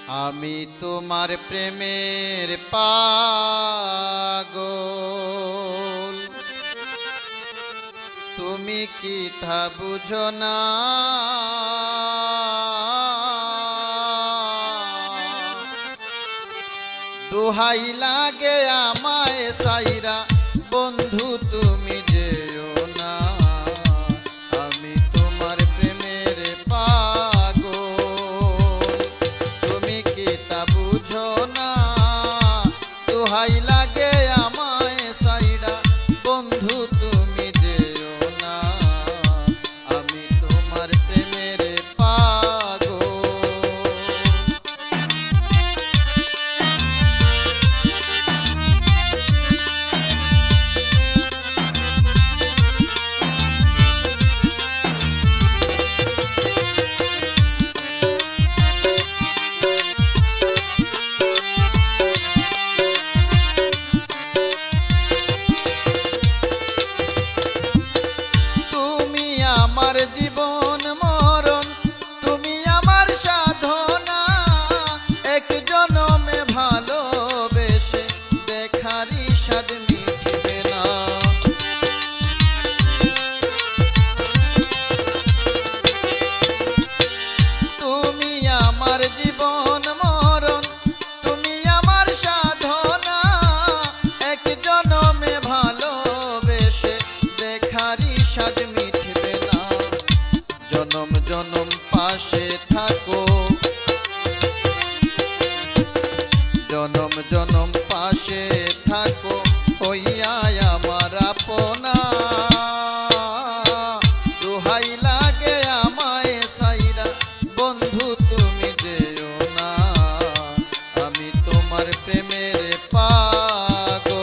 আমি তোমার প্রেমের পাগল, তুমি কি তা বুঝো না? দোহাই লাগে আমায় সাইরা বন্ধু তুমি যেও না। আমি তোমার প্রেমের পাগল, তুমি কি তা বুঝো না? দোহাই লাগে আমায় সাইরা বন্ধু তুমি যেও না। আমি তোমার প্রেমের পাগল। জীবন মরণ তুমি আমার সাধনা, এক জনমে ভালোবেসে দেখারি স্বাদ মিটবে না। তুমি আমার জীবন মরণ তুমি আমার সাধনা, এক জনমে ভালোবেসে দেখারি স্বাদ মিটবে না। জনম জনম পাশে থাকো, জনম জনম পাশে থাকো হইয়া আমার আপনা। দোহাই লাগে আমায় সাইরা বন্ধু তুমি যেও না। আমি তোমার প্রেমের পাগল।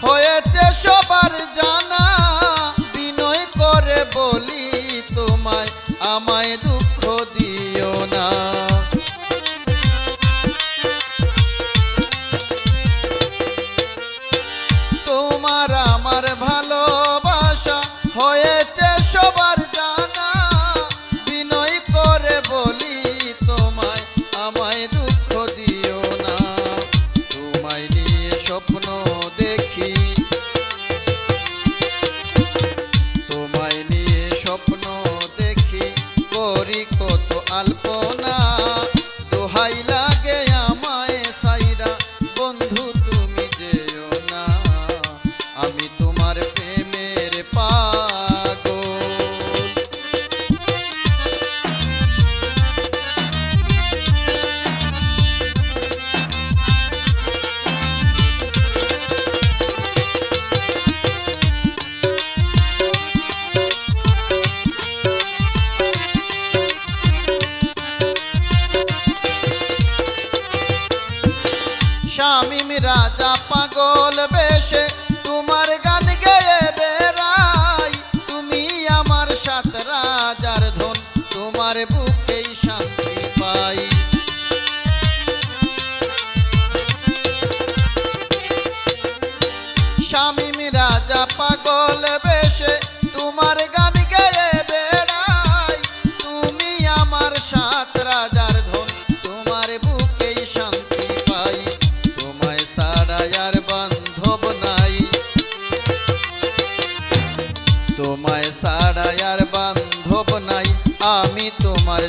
হয়েছে সবার জানা, বিনয় করে বলি তোমায় আমায় দুঃখ দিও না। তোমার আমার ভালোবাসা হয়েছে সবার জানা, বিনয় করে বলি তোমায় আমায় দুঃখ দিও না। তোমায় নিয়ে স্বপ্ন দেখি, তোমায় নিয়ে স্বপ্ন দেখি করি কত আলপনা। দোহাই লাগে আমায় সাইরা বন্ধু তুমি যেও না। আমি তোমার প্রেমের পাগল। শামীম রাজা পাগল বেশে তোমার গান গেয়ে বেড়াই। তুমি আমার সাত রাজার ধন, তোমার বুকেই শান্তি পাই। শামীম রাজা পাগল বেশে তোমার গান গেয়ে বেড়াই। তুমি আমার সাত রাজার ধন, তোমার বুকেই শান্তি পাই। তোমায় ছাড়া আর বান্ধব নাই, তোমায় ছাড়া আর বান্ধব নাই। আমি তোমার